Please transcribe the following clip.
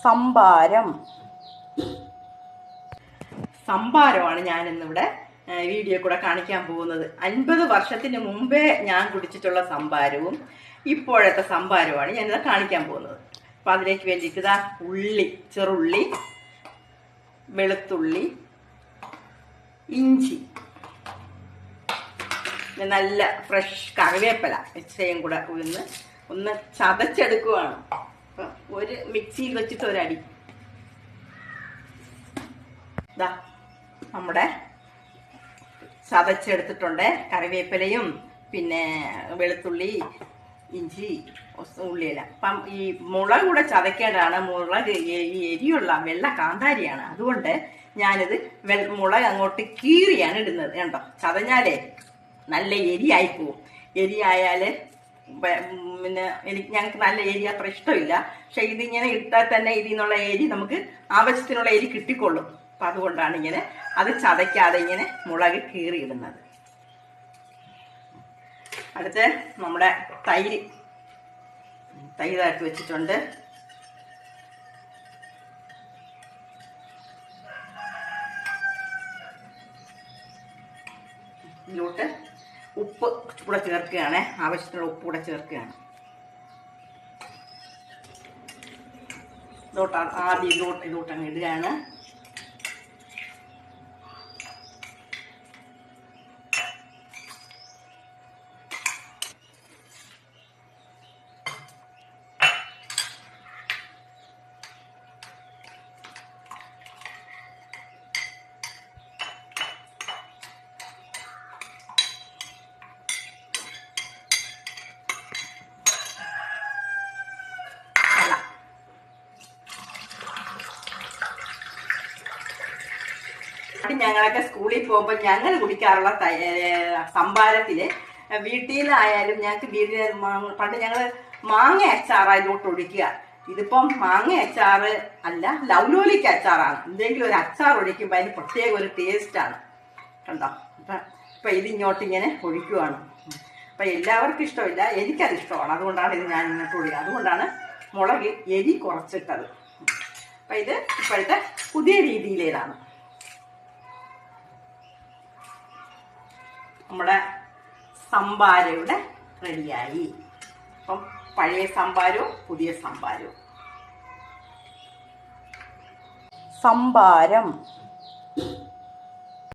സംഭാരം. സംഭാരമാണ് ഞാനിന്നിവിടെ വീഡിയോ കൂടെ കാണിക്കാൻ പോകുന്നത്. 50 വർഷത്തിന് മുമ്പേ ഞാൻ കുടിച്ചിട്ടുള്ള സംഭാരവും ഇപ്പോഴത്തെ സംഭാരവുമാണ് ഞാനിത് കാണിക്കാൻ പോകുന്നത്. അപ്പം അതിലേക്ക് വേണ്ടിയിട്ട് ഇതാ ഉള്ളി, ചെറുള്ളി, വെളുത്തുള്ളി, ഇഞ്ചി, നല്ല ഫ്രഷ് കറിവേപ്പില ഇച്ചയും കൂടെ ഒന്ന് ചതച്ചെടുക്കുവാണ്. അപ്പം ഒരു മിക്സിയിൽ വെച്ചിട്ട് ഒരടി. ഇതാ നമ്മുടെ ചതച്ചെടുത്തിട്ടുണ്ട്. കറിവേപ്പിലയും പിന്നെ വെളുത്തുള്ളി, ഇഞ്ചി, ഉള്ളിയില. അപ്പം ഈ മുളക് കൂടെ ചതക്കേണ്ടതാണ്. മുളക് എരിയുള്ള വെള്ള കാന്താരിയാണ്. അതുകൊണ്ട് ഞാനിത് മുളക് അങ്ങോട്ട് കീറിയാണ് ഇടുന്നത്. കണ്ടോ, ചതഞ്ഞാലേ നല്ല എരിയായി പോവും. എരിയായാൽ പിന്നെ ഞങ്ങൾക്ക് നല്ല എരി അത്ര ഇഷ്ടമില്ല. പക്ഷെ ഇതിങ്ങനെ ഇട്ടാൽ തന്നെ ഇതിൽ നിന്നുള്ള എരി നമുക്ക് ആവശ്യത്തിനുള്ള എരി കിട്ടിക്കൊള്ളും. അപ്പം അതുകൊണ്ടാണ് ഇങ്ങനെ അത് ചതയ്ക്കാതെ ഇങ്ങനെ മുളക് കീറിയിടുന്നത്. അടുത്ത് നമ്മുടെ തൈരായിട്ട് വെച്ചിട്ടുണ്ട്. ഇതിലോട്ട് ഉപ്പ് കൂടെ ചേർക്കുകയാണ്. ആവശ്യത്തിനുള്ള ഉപ്പ് കൂടെ ചേർക്കുകയാണ്. ആദ്യം ഇതിലോട്ട് അങ്ങ് ഇടുകയാണ്. ഞങ്ങളൊക്കെ സ്കൂളിൽ പോകുമ്പോൾ ഞങ്ങൾ കുടിക്കാറുള്ള സംഭാരത്തില് വീട്ടിൽ നിന്നായാലും ഞങ്ങൾക്ക് പണ്ട് ഞങ്ങൾ മാങ്ങ അച്ചാറായിലോട്ട് ഒഴിക്കുക. ഇതിപ്പം മാങ്ങ അച്ചാറ് അല്ല, ലൗലോലിക്ക് അച്ചാറാണ്. എന്തെങ്കിലും ഒരു അച്ചാർ ഒഴിക്കുമ്പോൾ അതിന് പ്രത്യേക ഒരു ടേസ്റ്റാണ്. കണ്ടോ, ഇപ്പം ഇതിങ്ങോട്ട് ഇങ്ങനെ ഒഴിക്കുവാണ്. അപ്പം എല്ലാവർക്കും ഇഷ്ടമില്ല, എനിക്കത് ഇഷ്ടമാണ്. അതുകൊണ്ടാണ് ഇത് ഞാൻ ഇങ്ങോട്ട് ഒഴിക്കുക. അതുകൊണ്ടാണ് മുളക് എരി കുറച്ചിട്ടത്. അപ്പം ഇത് ഇപ്പോഴത്തെ പുതിയ രീതിയിലേതാണ്. നമ്മുടെ സംഭാരയുടെ റെഡിയായി. അപ്പം പഴയ സംഭാരവും പുതിയ സംഭാരവും. സംഭാരം.